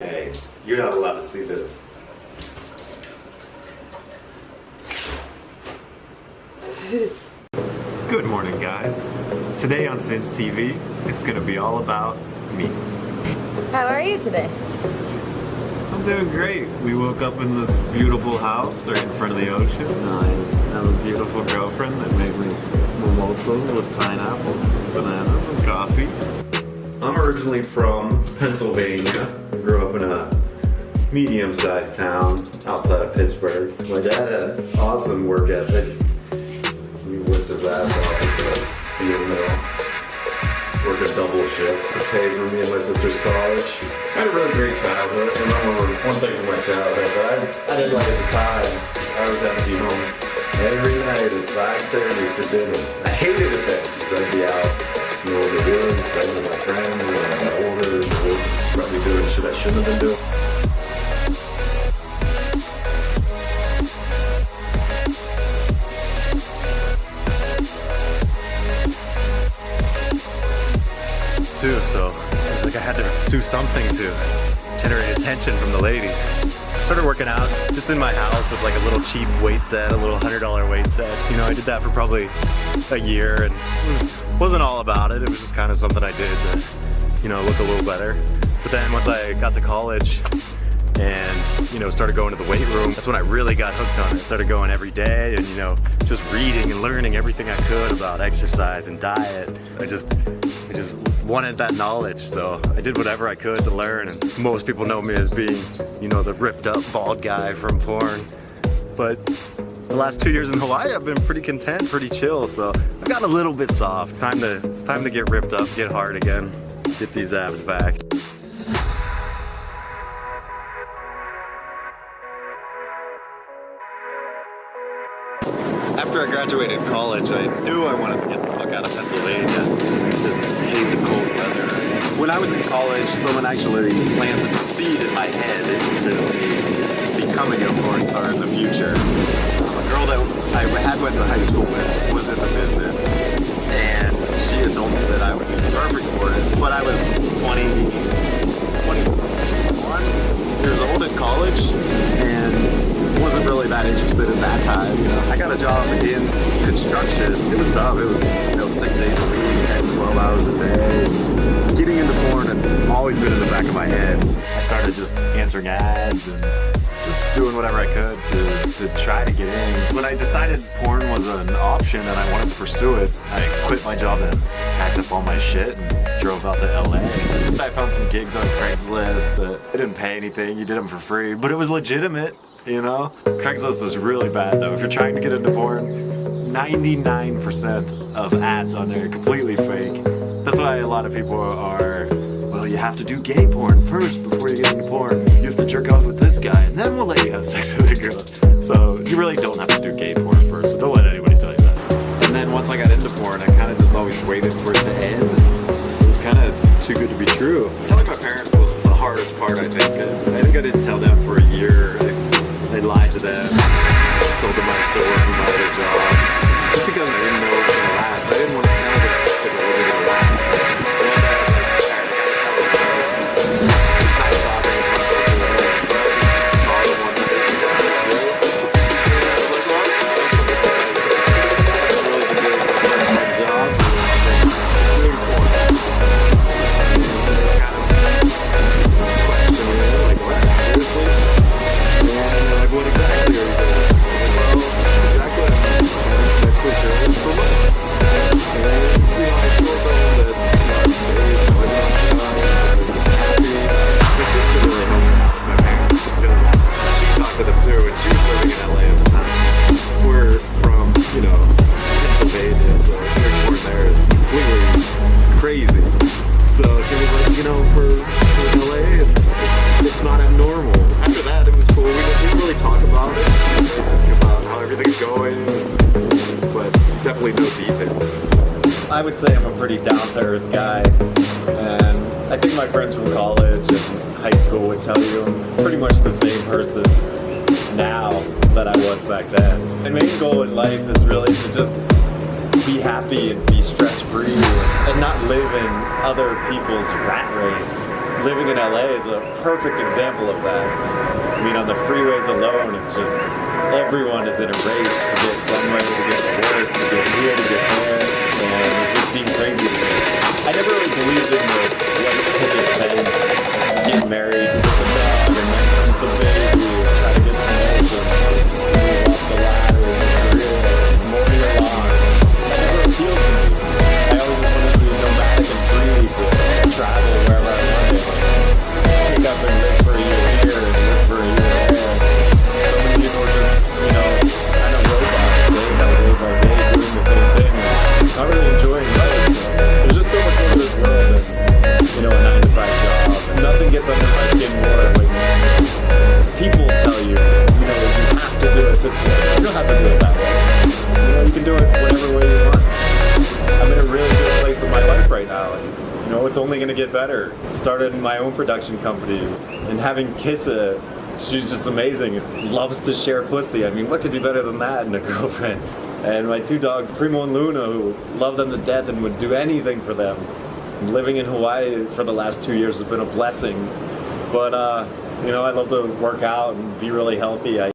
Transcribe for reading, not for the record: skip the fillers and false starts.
Hey, you're not allowed to see this. Good morning, guys. Today on Sins TV, it's gonna be all about me. How are you today? I'm doing great. We woke up in this beautiful house right in front of the ocean. I have a beautiful girlfriend that made me mimosas with pineapple, bananas, and coffee. I'm originally from Pennsylvania. Grew up in a medium-sized town outside of Pittsburgh. My dad had an awesome work ethic. He worked his ass off at the steel mill, worked a double shift to pay for me and my sister's college. I had a really great childhood. I remember one thing from my childhood that I didn't like at the time. I always had to be home every night at 5:30 for dinner. I hated it then because I'd be out, in the woods, playing with my friends, and I got older, probably doing shit I shouldn't have been doing. Too, so like I had to do something to generate attention from the ladies. I started working out just in my house with like a little cheap weight set, a little $100 weight set. You know, I did that for probably a year and wasn't all about it. It was just kind of something I did to, you know, look a little better. But then once I got to college and, you know, started going to the weight room, that's when I really got hooked on it. I started going every day and, you know, just reading and learning everything I could about exercise and diet. I just wanted that knowledge, so I did whatever I could to learn. And most people know me as being, you know, the ripped up bald guy from porn. But the last 2 years in Hawaii, I've been pretty content, pretty chill, so I've gotten a little bit soft. It's time to get ripped up, get hard again, get these abs back. After I graduated college, I knew I wanted to get the fuck out of Pennsylvania. Just hate the cold weather. When I was in college, someone actually planted the seed in my head into me becoming a porn star in the future. A girl that I had went to high school with was in the business, and she had told me that I would be perfect for it. But I was 21 years old in college, and wasn't really that interested in that time. You know, I got a job in construction. It was tough. It was, you know, 6 days a week, 10, 12 hours a day. Getting into porn had always been in the back of my head. I started just answering ads and just doing whatever I could to try to get in. When I decided porn was an option and I wanted to pursue it, I quit my job and packed up all my shit and drove out to LA. I found some gigs on Craigslist that didn't pay anything. You did them for free, but it was legitimate. You know? Craigslist is really bad though. If you're trying to get into porn, 99% of ads on there are completely fake. That's why a lot of people are, well, you have to do gay porn first before you get into porn. You have to jerk off with this guy and then we'll let you have sex with a girl. So you really don't have to do gay porn first, so don't let anybody tell you that. And then once I got into porn, I kind of just always waited for it to end. It was kind of too good to be true. Telling my parents was the hardest part, I think. I think I didn't tell them for a year. I lied to them, told them I was still working my other job, just because I didn't know it was going to last. I didn't want to tell them that it wasn't going to last. So one day I was like, alright, I gotta tell them this. It's not stopping, it's not going to work. So I just called them one day and got this deal. And I was like, well, I've really been doing my part-time job, and I've been doing porn. And kind of questioning it, like, what, seriously? And like, what exactly are you doing? Well, exactly, I'm sexual service for money. And, you know, I told them that I'm serious, I was not happy. My sister really helped my parents because she talked to them too, and she was living in LA at the time. We're from, you know, Pennsylvania, so doing porn there is completely crazy. So she was like, you know, for LA, it's not abnormal. After that, it was cool. We didn't really talk about it. We just about how everything's going, but definitely no details. I would say I'm a pretty down-to-earth guy, and I think my friends from college and high school would tell you I'm pretty much the same person now that I was back then. My main goal in life is really to just be happy and be stress-free and not live in other people's rat race. Living in LA is a perfect example of that. I mean, on the freeways alone, it's just everyone is in a race to get somewhere, to get to work, to get here, to get there, and it just seemed crazy to me. I never really believed in the white picket fence, getting married, get the dog, and then comes the baby, try to get promotion, move up the ladder in your career, mow your lawn. That never appealed to me. I always wanted to be nomadic and free, to travel wherever I wanted. Pick up and live for a year here and live for a year there. So many people are just, kind of robots, day by day by day, doing the same thing, not really enjoying life. There's just so much more to this world than, a 9-to-5 job. Nothing gets under my skin more when people tell you, you have to do it this way. You don't have to do it that way. You can do it whatever way you want. I'm in a really good place in my life right now. It's only going to get better. Started my own production company, and having Kissa, she's just amazing. Loves to share pussy. I mean, what could be better than that in a girlfriend? And my 2 dogs, Primo and Luna, who love them to death and would do anything for them. And living in Hawaii for the last 2 years has been a blessing. But, I love to work out and be really healthy.